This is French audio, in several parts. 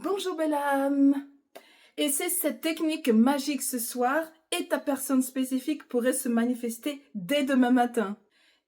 Bonjour belle âme. Et c'est cette technique magique ce soir et ta personne spécifique pourrait se manifester dès demain matin.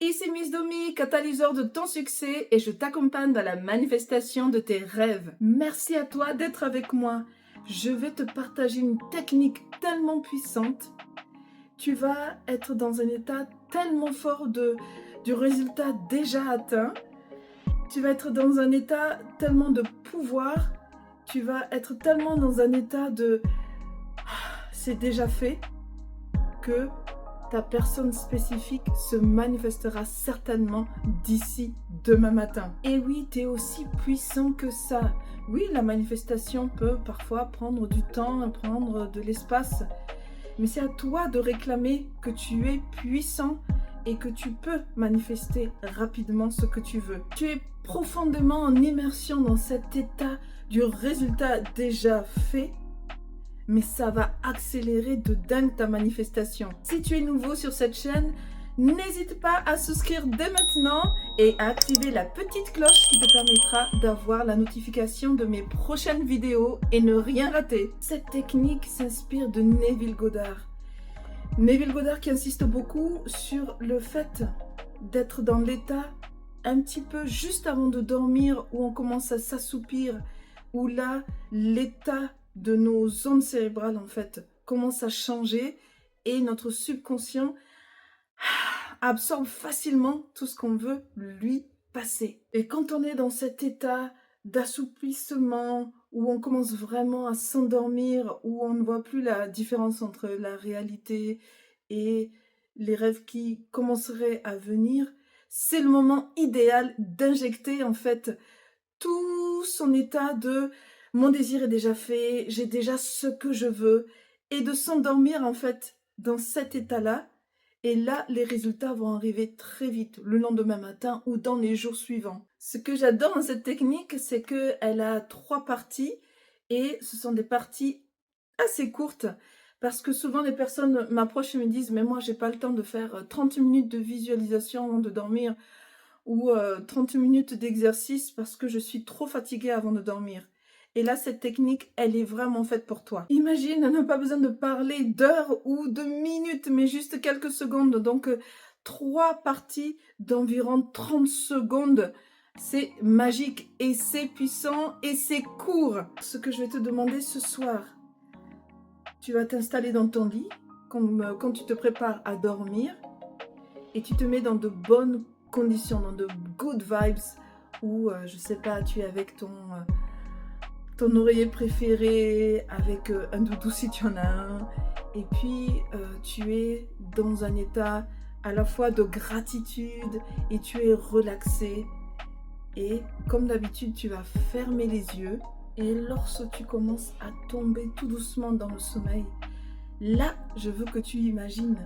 Ici Miss Domi, catalyseur de ton succès et je t'accompagne dans la manifestation de tes rêves. Merci à toi d'être avec moi. Je vais te partager une technique tellement puissante. Tu vas être dans un état tellement fort du résultat déjà atteint. Tu vas être dans un état tellement de pouvoir. Tu vas être tellement dans un état de c'est déjà fait que ta personne spécifique se manifestera certainement d'ici demain matin. Et oui, tu es aussi puissant que ça. Oui, la manifestation peut parfois prendre du temps, prendre de l'espace, mais c'est à toi de réclamer que tu es puissant et que tu peux manifester rapidement ce que tu veux. Tu es profondément en immersion dans cet état du résultat déjà fait, mais ça va accélérer de dingue ta manifestation. Si tu es nouveau sur cette chaîne, n'hésite pas à souscrire dès maintenant et à activer la petite cloche qui te permettra d'avoir la notification de mes prochaines vidéos et ne rien rater. Cette technique s'inspire de Neville Goddard. Neville Goddard qui insiste beaucoup sur le fait d'être dans l'état un petit peu juste avant de dormir où on commence à s'assoupir, où là, l'état de nos zones cérébrales en fait commence à changer et notre subconscient absorbe facilement tout ce qu'on veut lui passer. Et quand on est dans cet état d'assouplissement, où on commence vraiment à s'endormir, où on ne voit plus la différence entre la réalité et les rêves qui commenceraient à venir, c'est le moment idéal d'injecter en fait tout son état de mon désir est déjà fait, j'ai déjà ce que je veux, et de s'endormir en fait dans cet état-là. Et là, les résultats vont arriver très vite, le lendemain matin ou dans les jours suivants. Ce que j'adore dans cette technique, c'est qu'elle a 3 parties et ce sont des parties assez courtes parce que souvent les personnes m'approchent et me disent « mais moi, j'ai pas le temps de faire 30 minutes de visualisation avant de dormir ou 30 minutes d'exercice parce que je suis trop fatiguée avant de dormir. » Et là, cette technique, elle est vraiment faite pour toi. Imagine, on n'a pas besoin de parler d'heures ou de minutes, mais juste quelques secondes. Donc, 3 parties d'environ 30 secondes. C'est magique et c'est puissant et c'est court. Ce que je vais te demander ce soir, tu vas t'installer dans ton lit, comme quand tu te prépares à dormir, et tu te mets dans de bonnes conditions, dans de good vibes, où, je sais pas, tu es avec ton oreiller préféré, avec un doudou si tu en as un, et puis tu es dans un état à la fois de gratitude et tu es relaxé. Et comme d'habitude, tu vas fermer les yeux et lorsque tu commences à tomber tout doucement dans le sommeil, là, je veux que tu imagines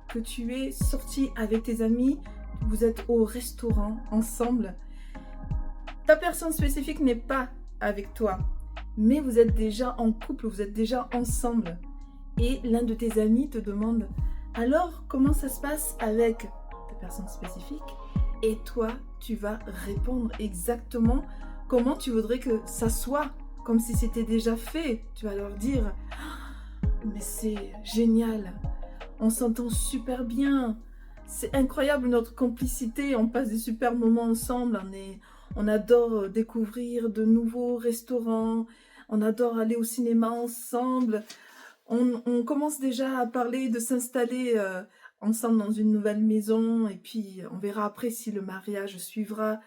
que tu es sorti avec tes amis, vous êtes au restaurant ensemble. Ta personne spécifique n'est pas avec toi, mais vous êtes déjà en couple, vous êtes déjà ensemble. Et l'un de tes amis te demande « Alors, comment ça se passe avec ta personne spécifique ?» Et toi, tu vas répondre exactement comment tu voudrais que ça soit, comme si c'était déjà fait. Tu vas leur dire « Mais c'est génial, on s'entend super bien, c'est incroyable notre complicité, on passe des super moments ensemble, on adore découvrir de nouveaux restaurants, on adore aller au cinéma ensemble, on commence déjà à parler de s'installer ensemble dans une nouvelle maison et puis on verra après si le mariage suivra. »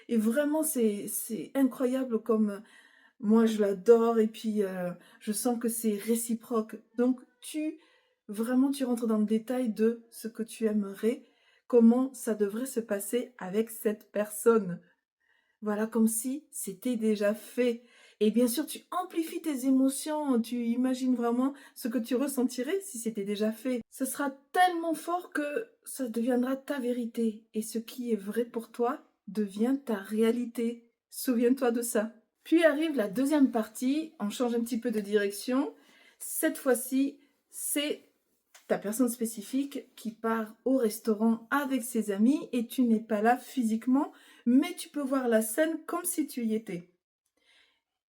Et vraiment, c'est incroyable comme moi je l'adore et puis je sens que c'est réciproque. Donc vraiment tu rentres dans le détail de ce que tu aimerais, comment ça devrait se passer avec cette personne. Voilà, comme si c'était déjà fait. Et bien sûr, tu amplifies tes émotions, tu imagines vraiment ce que tu ressentirais si c'était déjà fait. Ce sera tellement fort que ça deviendra ta vérité. Et ce qui est vrai pour toi devient ta réalité. Souviens-toi de ça. Puis arrive la deuxième partie, on change un petit peu de direction. Cette fois-ci, c'est ta personne spécifique qui part au restaurant avec ses amis et tu n'es pas là physiquement, mais tu peux voir la scène comme si tu y étais.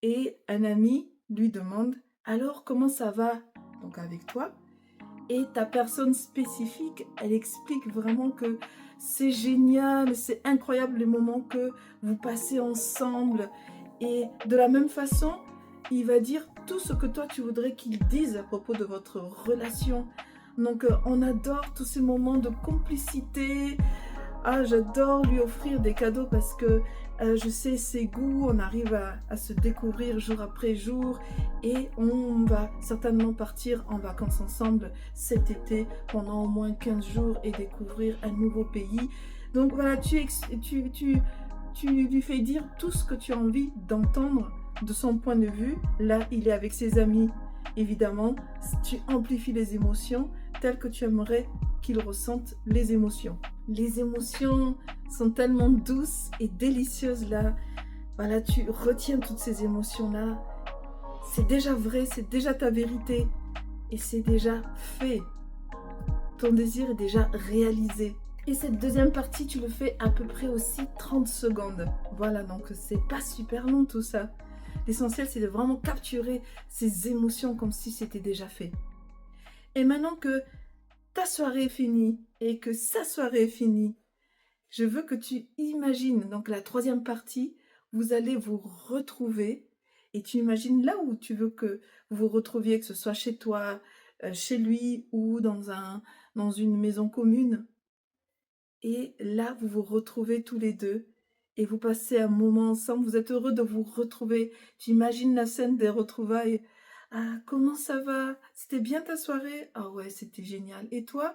Et un ami lui demande « Alors, comment ça va ?» Donc avec toi. Et ta personne spécifique, elle explique vraiment que c'est génial, c'est incroyable les moments que vous passez ensemble. Et de la même façon, il va dire tout ce que toi tu voudrais qu'il dise à propos de votre relation. Donc on adore tous ces moments de complicité. Ah, j'adore lui offrir des cadeaux parce que je sais ses goûts, on arrive à se découvrir jour après jour et on va certainement partir en vacances ensemble cet été pendant au moins 15 jours et découvrir un nouveau pays. Donc voilà, tu lui fais dire tout ce que tu as envie d'entendre de son point de vue. Là, il est avec ses amis, évidemment. Tu amplifies les émotions telles que tu aimerais qu'il ressente les émotions. Les émotions sont tellement douces et délicieuses là. Voilà, tu retiens toutes ces émotions-là. C'est déjà vrai, c'est déjà ta vérité et c'est déjà fait. Ton désir est déjà réalisé. Et cette deuxième partie, tu le fais à peu près aussi 30 secondes. Voilà, donc c'est pas super long tout ça. L'essentiel, c'est de vraiment capturer ces émotions comme si c'était déjà fait. Et maintenant que ta soirée est finie et que sa soirée est finie, je veux que tu imagines, donc la troisième partie, vous allez vous retrouver et tu imagines là où tu veux que vous vous retrouviez, que ce soit chez toi, chez lui ou dans une maison commune. Et là, vous vous retrouvez tous les deux et vous passez un moment ensemble. Vous êtes heureux de vous retrouver. Tu imagines la scène des retrouvailles. Ah, comment ça va? C'était bien ta soirée? Ah ouais, c'était génial. Et toi?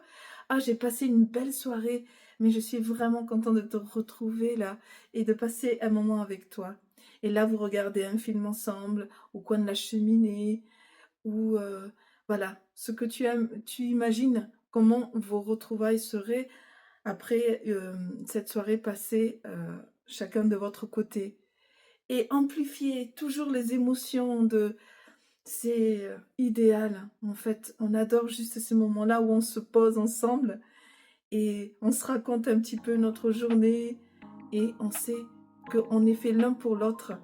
Ah, j'ai passé une belle soirée, mais je suis vraiment contente de te retrouver là et de passer un moment avec toi. Et là, vous regardez un film ensemble au coin de la cheminée ou voilà, ce que tu aimes, tu imagines comment vos retrouvailles seraient après cette soirée passée chacun de votre côté. Et amplifier toujours les émotions de... C'est idéal, en fait. On adore juste ces moments-là où on se pose ensemble et on se raconte un petit peu notre journée et on sait qu'on est fait l'un pour l'autre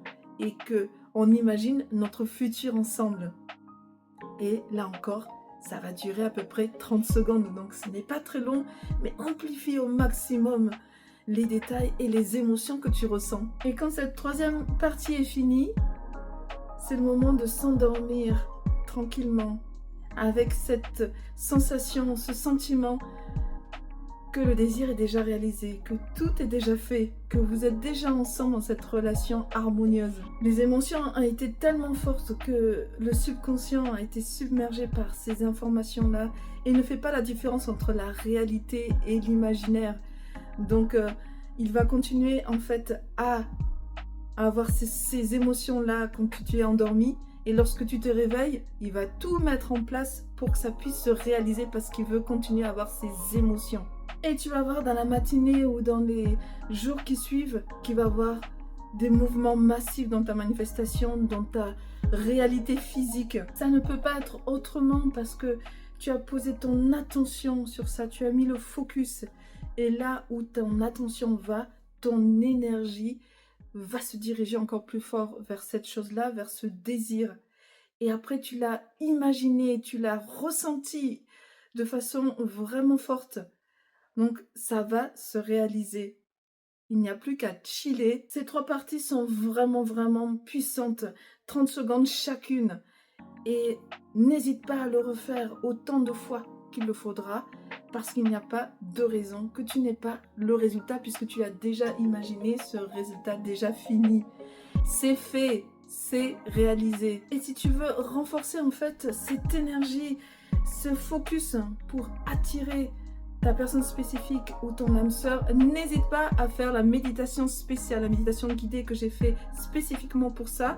et qu'on imagine notre futur ensemble. Et là encore, ça va durer à peu près 30 secondes, donc ce n'est pas très long, mais amplifie au maximum les détails et les émotions que tu ressens. Et quand cette troisième partie est finie, c'est le moment de s'endormir tranquillement, avec cette sensation, ce sentiment que le désir est déjà réalisé, que tout est déjà fait, que vous êtes déjà ensemble dans cette relation harmonieuse. Les émotions ont été tellement fortes que le subconscient a été submergé par ces informations-là et ne fait pas la différence entre la réalité et l'imaginaire. Donc, il va continuer en fait à avoir ces émotions-là quand tu es endormi. Et lorsque tu te réveilles, il va tout mettre en place pour que ça puisse se réaliser parce qu'il veut continuer à avoir ces émotions. Et tu vas voir dans la matinée ou dans les jours qui suivent qu'il va y avoir des mouvements massifs dans ta manifestation, dans ta réalité physique. Ça ne peut pas être autrement parce que tu as posé ton attention sur ça, tu as mis le focus. Et là où ton attention va, ton énergie va se diriger encore plus fort vers cette chose-là, vers ce désir. Et après, tu l'as imaginé, tu l'as ressenti de façon vraiment forte. Donc, ça va se réaliser. Il n'y a plus qu'à chiller. Ces trois parties sont vraiment, vraiment puissantes. 30 secondes chacune. Et n'hésite pas à le refaire autant de fois qu'il le faudra. Parce qu'il n'y a pas de raison que tu n'aies pas le résultat puisque tu as déjà imaginé ce résultat déjà fini. C'est fait, c'est réalisé. Et si tu veux renforcer en fait cette énergie, ce focus pour attirer ta personne spécifique ou ton âme sœur, n'hésite pas à faire la méditation spéciale, la méditation guidée que j'ai fait spécifiquement pour ça.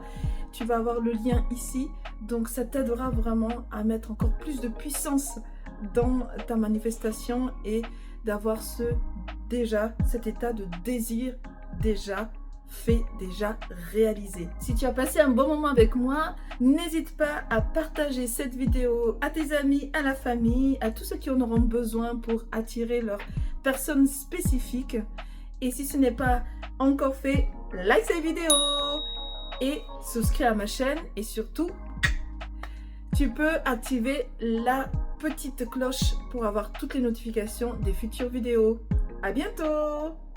Tu vas avoir le lien ici, donc ça t'aidera vraiment à mettre encore plus de puissance dans ta manifestation et d'avoir cet état de désir déjà fait, déjà réalisé. Si tu as passé un bon moment avec moi, n'hésite pas à partager cette vidéo à tes amis, à la famille, à tous ceux qui en auront besoin pour attirer leur personne spécifique. Et si ce n'est pas encore fait, like cette vidéo et souscris à ma chaîne et surtout, tu peux activer la petite cloche pour avoir toutes les notifications des futures vidéos. À bientôt!